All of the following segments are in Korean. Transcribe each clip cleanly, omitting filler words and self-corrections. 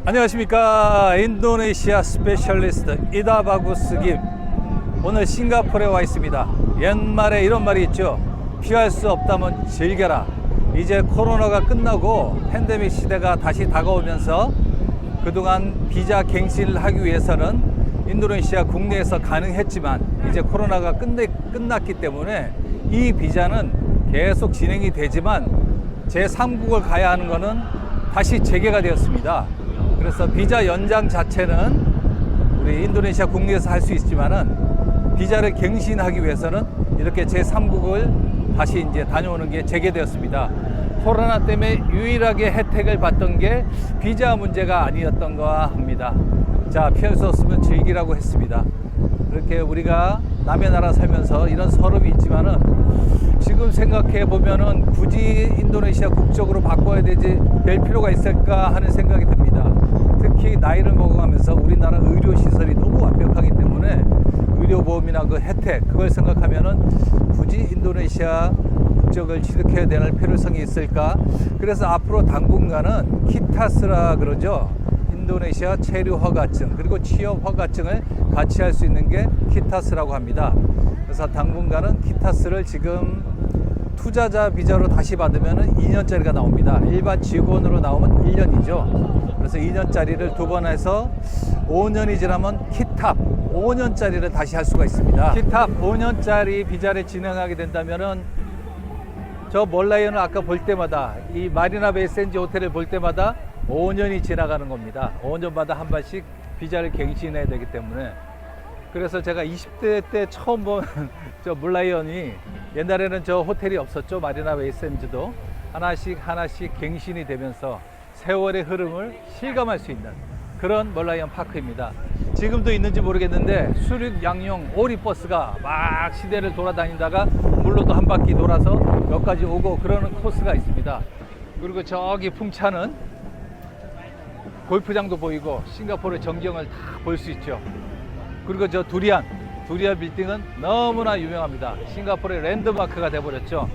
안녕하십니까. 인도네시아 스페셜리스트 이다바구스 김. 오늘 싱가포르에 와 있습니다. 옛말에 이런 말이 있죠. 피할 수 없다면 즐겨라. 이제 코로나가 끝나고 팬데믹 시대가 다시 다가오면서 그동안 비자 갱신을 하기 위해서는 인도네시아 국내에서 가능했지만 이제 코로나가 끝났기 때문에 이 비자는 계속 진행이 되지만 제3국을 가야 하는 것은 다시 재개가 되었습니다. 그래서 비자 연장 자체는 우리 인도네시아 국내에서 할 수 있지만은 비자를 갱신하기 위해서는 이렇게 제3국을 다시 이제 다녀오는 게 재개되었습니다. 코로나 때문에 유일하게 혜택을 받던 게 비자 문제가 아니었던가 합니다. 자, 피할 수 없으면 즐기라고 했습니다. 이렇게 우리가 남의 나라 살면서 이런 서름이 있지만은 지금 생각해 보면은 굳이 인도네시아 국적으로 바꿔야 될 필요가 있을까 하는 생각이 듭니다. 특히 나이를 먹어가면서 우리나라 의료 시설이 너무 완벽하기 때문에 의료보험이나 그 혜택 그걸 생각하면은 굳이 인도네시아 국적을 취득해야 되는 필요성이 있을까? 그래서 앞으로 당분간은 키타스라 그러죠. 인도네시아 체류 허가증 그리고 취업 허가증을 같이 할 수 있는 게 키타스라고 합니다. 그래서 당분간은 키타스를 지금 투자자 비자로 다시 받으면 2년짜리가 나옵니다. 일반 직원으로 나오면 1년이죠. 그래서 2년짜리를 두 번 해서 5년이 지나면 키탑 5년짜리를 다시 할 수가 있습니다. 키탑 5년짜리 비자를 진행하게 된다면은 저 몰라이언을 아까 볼 때마다 이 마리나 베이 샌즈 호텔을 볼 때마다 5년이 지나가는 겁니다. 5년마다 한 번씩 비자를 갱신해야 되기 때문에. 그래서 제가 20대 때 처음 본 저 몰라이언이 옛날에는 저 호텔이 없었죠. 마리나 베이 샌즈도 하나씩 갱신이 되면서 세월의 흐름을 실감할 수 있는 그런 몰라이언 파크입니다. 지금도 있는지 모르겠는데 수륙 양용 오리버스가 막 시대를 돌아다니다가 물로도 한 바퀴 돌아서 여기까지 오고 그러는 코스가 있습니다. 그리고 저기 풍차는 골프장도 보이고 싱가포르의 전경을 다 볼 수 있죠. 그리고 저 두리안 빌딩은 너무나 유명합니다. 싱가포르의 랜드마크가 돼버렸죠.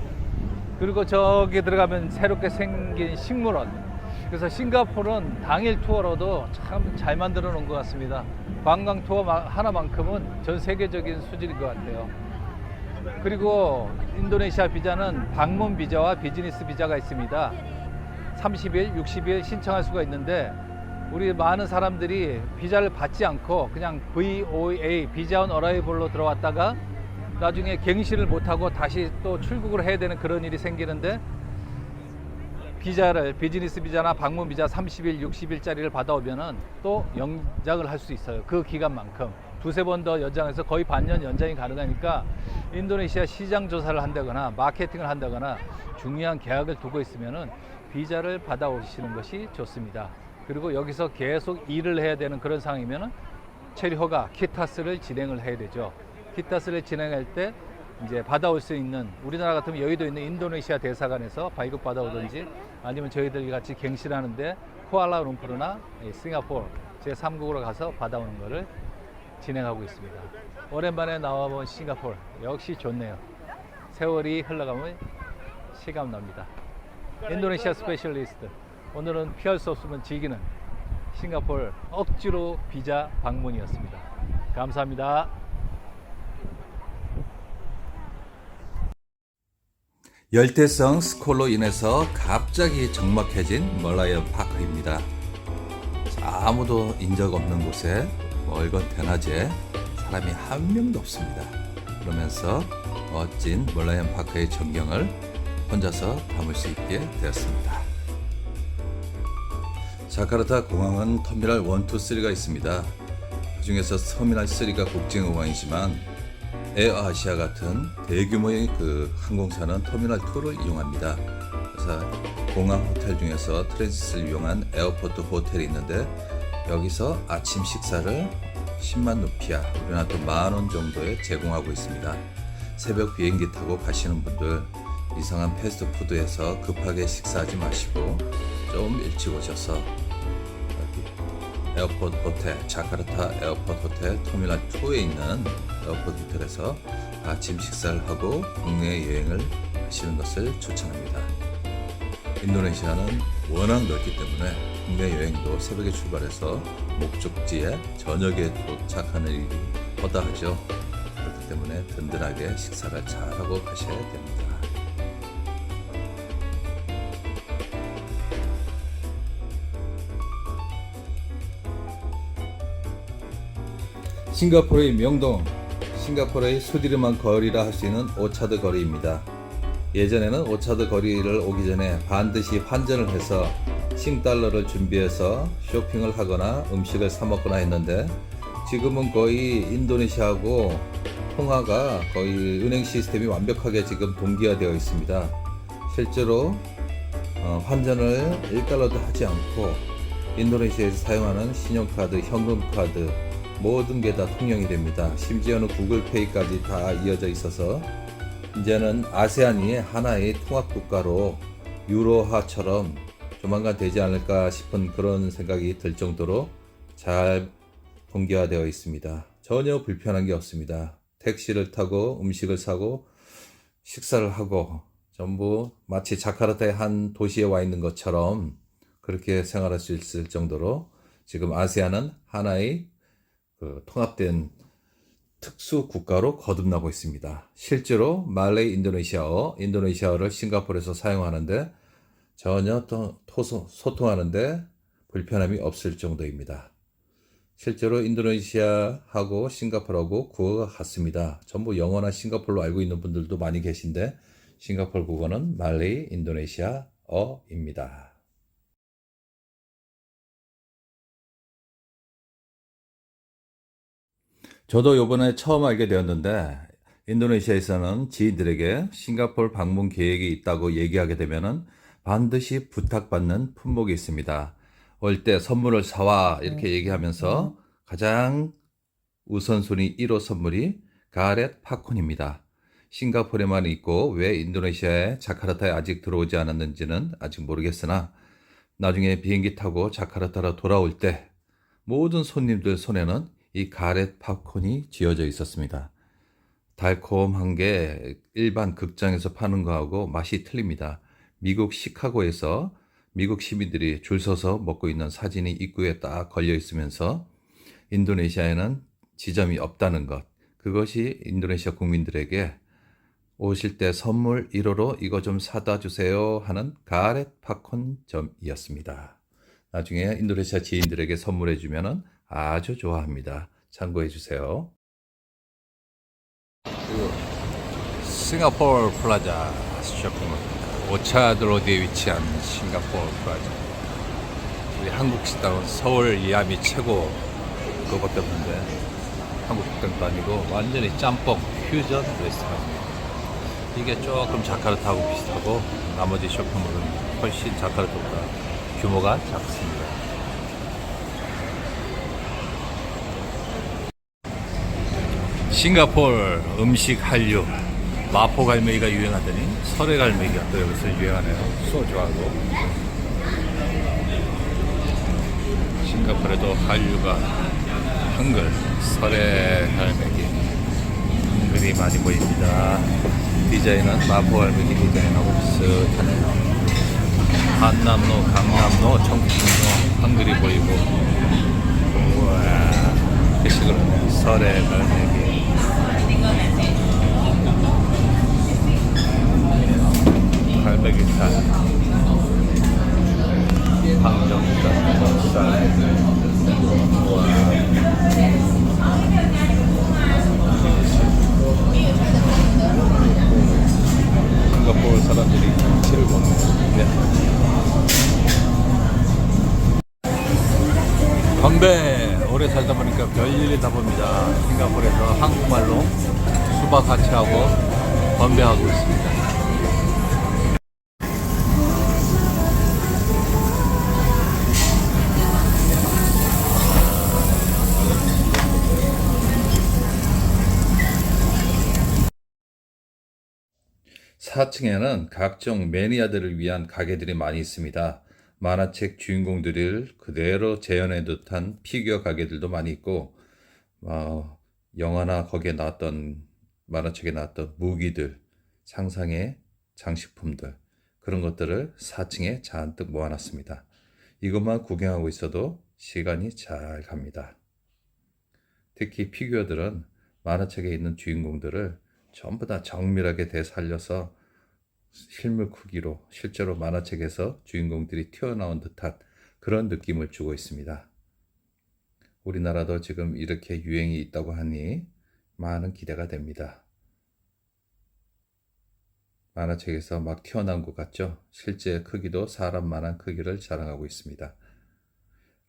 그리고 저기 들어가면 새롭게 생긴 식물원. 그래서 싱가포르는 당일 투어로도 참 잘 만들어 놓은 것 같습니다. 관광 투어 하나만큼은 전 세계적인 수준인 것 같아요. 그리고 인도네시아 비자는 방문 비자와 비즈니스 비자가 있습니다. 30일, 60일 신청할 수가 있는데 우리 많은 사람들이 비자를 받지 않고 그냥 VOA, 비자 온 어라이벌로 들어왔다가 나중에 갱신을 못하고 다시 또 출국을 해야 되는 그런 일이 생기는데 비자를 비즈니스 비자나 방문 비자 30일, 60일짜리를 받아오면은 또 연장을 할 수 있어요. 그 기간만큼 두세 번 더 연장해서 거의 반년 연장이 가능하니까 인도네시아 시장 조사를 한다거나 마케팅을 한다거나 중요한 계약을 두고 있으면은 비자를 받아오시는 것이 좋습니다. 그리고 여기서 계속 일을 해야 되는 그런 상황이면은 체류 허가 키타스를 진행을 해야 되죠. 키타스를 진행할 때 이제 받아올 수 있는 우리나라 같으면 여의도에 있는 인도네시아 대사관에서 발급 받아오든지 아니면 저희들이 같이 갱신하는데 쿠알라룸푸르나 싱가포르 제3국으로 가서 받아오는 것을 진행하고 있습니다. 오랜만에 나와본 싱가포르 역시 좋네요. 세월이 흘러가면 실감납니다. 인도네시아 스페셜리스트 오늘은 피할 수 없으면 즐기는 싱가포르 억지로 비자 방문이었습니다. 감사합니다. 열대성 스콜로 인해서 갑자기 적막해진 몰라이언 파크입니다. 아무도 인적 없는 곳에 멀건 대낮에 사람이 한 명도 없습니다. 그러면서 멋진 몰라이언 파크의 전경을 혼자서 담을 수 있게 되었습니다. 자카르타 공항은 터미널 1, 2, 3가 있습니다. 그 중에서 터미널 3가 국제공항이지만 에어아시아 같은 대규모의 그 항공사는 터미널 2를 이용합니다. 그래서 공항 호텔 중에서 트랜지트를 이용한 에어포트 호텔이 있는데 여기서 아침 식사를 10만 루피아, 우리나라 돈 10,000원 정도에 제공하고 있습니다. 새벽 비행기 타고 가시는 분들 이상한 패스트푸드에서 급하게 식사하지 마시고 좀 일찍 오셔서 에어포트 호텔, 자카르타 에어포트 호텔 터미널 2에 있는 에어포트 호텔에서 아침 식사를 하고 국내 여행을 하시는 것을 추천합니다. 인도네시아는 워낙 넓기 때문에 국내 여행도 새벽에 출발해서 목적지에 저녁에 도착하는 일이 허다하죠. 그렇기 때문에 든든하게 식사를 잘하고 가셔야 됩니다. 싱가포르의 명동, 싱가포르의 수디르만 거리라 할 수 있는 오차드 거리입니다. 예전에는 오차드 거리를 오기 전에 반드시 환전을 해서 싱달러를 준비해서 쇼핑을 하거나 음식을 사 먹거나 했는데, 지금은 거의 인도네시아하고 통화가 거의 은행 시스템이 완벽하게 지금 동기화되어 있습니다. 실제로 환전을 1달러도 하지 않고 인도네시아에서 사용하는 신용카드, 현금카드 모든 게 다 통용이 됩니다. 심지어는 구글페이까지 다 이어져 있어서 이제는 아세안이 하나의 통합국가로 유로화처럼 조만간 되지 않을까 싶은 그런 생각이 들 정도로 잘 동기화되어 있습니다. 전혀 불편한 게 없습니다. 택시를 타고 음식을 사고 식사를 하고 전부 마치 자카르타의 한 도시에 와 있는 것처럼 그렇게 생활할 수 있을 정도로 지금 아세안은 하나의 통합된 특수 국가로 거듭나고 있습니다. 실제로 말레이 인도네시아어를 싱가포르에서 사용하는데 전혀 소통하는데 불편함이 없을 정도입니다. 실제로 인도네시아하고 싱가포르하고 국어가 같습니다. 전부 영어나 싱가포르로 알고 있는 분들도 많이 계신데 싱가포르 국어는 말레이 인도네시아어입니다. 저도 요번에 처음 알게 되었는데, 인도네시아에서는 지인들에게 싱가포르 방문 계획이 있다고 얘기하게 되면은 반드시 부탁받는 품목이 있습니다. 올 때 선물을 사와 이렇게 얘기하면서 가장 우선순위 1호 선물이 가렛 팝콘입니다. 싱가포르에만 있고 왜 인도네시아의 자카르타에 아직 들어오지 않았는지는 아직 모르겠으나 나중에 비행기 타고 자카르타로 돌아올 때 모든 손님들 손에는 이 가렛 팝콘이 쥐어져 있었습니다. 달콤한 게 일반 극장에서 파는 거하고 맛이 틀립니다. 미국 시카고에서 미국 시민들이 줄 서서 먹고 있는 사진이 입구에 딱 걸려 있으면서 인도네시아에는 지점이 없다는 것, 그것이 인도네시아 국민들에게 오실 때 선물 1호로 이거 좀 사다 주세요 하는 가렛 팝콘점이었습니다. 나중에 인도네시아 지인들에게 선물해 주면은 아주 좋아합니다. 참고해 주세요. 그리고 싱가포르 플라자 쇼핑몰입니다. 오차드 로드에 위치한 싱가포르 플라자. 우리 한국 식당은 서울 이암이 최고 그거밖에 없는데 한국 식당도 아니고 완전히 짬뽕 퓨전 레스토랑입니다. 이게 조금 자카르타하고 비슷하고 나머지 쇼핑몰은 훨씬 자카르타보다 규모가 작습니다. 싱가포르 음식 한류 마포 갈매기가 유행하더니 설의 갈매기가 또 여기서 유행하네요. 소주하고 싱가포르에도 한류가 한글 설의 갈매기 한글이 많이 보입니다. 디자인은 마포 갈매기 디자인하고 비슷하네요. 한남로, 강남로, 청풍로 한글이 보이고 우와 글씨가 설의 갈매기 갈매기살 항정살, 목살 우와 싱가포르 사람들이 김치를 먹네요. 건배 오래 살다 보니까 별일이 다 봅니다. 싱가포르에서 한국말로 수박 같이 하고 건배하고 있습니다. (4층에는) 각종 매니아들을 위한 가게들이 많이 있습니다. 만화책 주인공들을 그대로 재현해 듯한 피규어 가게들도 많이 있고 영화나 거기에 나왔던 만화책에 나왔던 무기들, 상상의 장식품들 그런 것들을 4층에 잔뜩 모아놨습니다. 이것만 구경하고 있어도 시간이 잘 갑니다. 특히 피규어들은 만화책에 있는 주인공들을 전부 다 정밀하게 되살려서 실물 크기로 실제로 만화책에서 주인공들이 튀어나온 듯한 그런 느낌을 주고 있습니다. 우리나라도 지금 이렇게 유행이 있다고 하니 많은 기대가 됩니다. 만화책에서 막 튀어나온 것 같죠? 실제 크기도 사람만한 크기를 자랑하고 있습니다.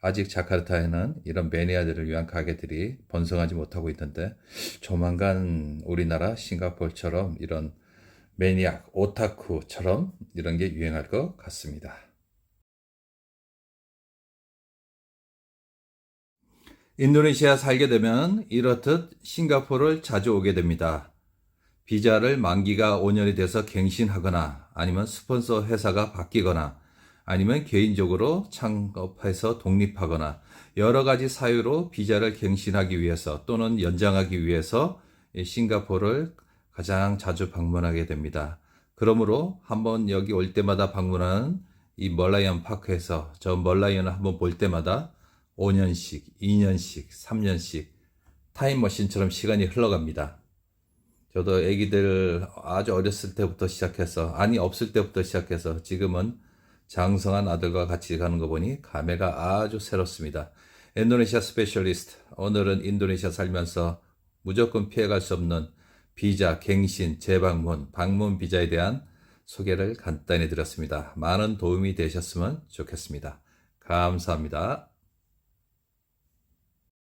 아직 자카르타에는 이런 매니아들을 위한 가게들이 번성하지 못하고 있는데 조만간 우리나라 싱가포르처럼 이런 매니악, 오타쿠처럼 이런 게 유행할 것 같습니다. 인도네시아 살게 되면 이렇듯 싱가포르를 자주 오게 됩니다. 비자를 만기가 5년이 돼서 갱신하거나 아니면 스폰서 회사가 바뀌거나 아니면 개인적으로 창업해서 독립하거나 여러 가지 사유로 비자를 갱신하기 위해서 또는 연장하기 위해서 싱가포르를 가장 자주 방문하게 됩니다. 그러므로 한번 여기 올 때마다 방문하는 이 멀라이언 파크에서 저 멀라이언을 한번 볼 때마다 5년씩, 2년씩, 3년씩 타임머신처럼 시간이 흘러갑니다. 저도 애기들 아주 어렸을 때부터 시작해서, 아니 없을 때부터 시작해서 지금은 장성한 아들과 같이 가는 거 보니 감회가 아주 새롭습니다. 인도네시아 스페셜리스트, 오늘은 인도네시아 살면서 무조건 피해갈 수 없는 비자, 갱신, 재방문, 방문 비자에 대한 소개를 간단히 드렸습니다. 많은 도움이 되셨으면 좋겠습니다. 감사합니다.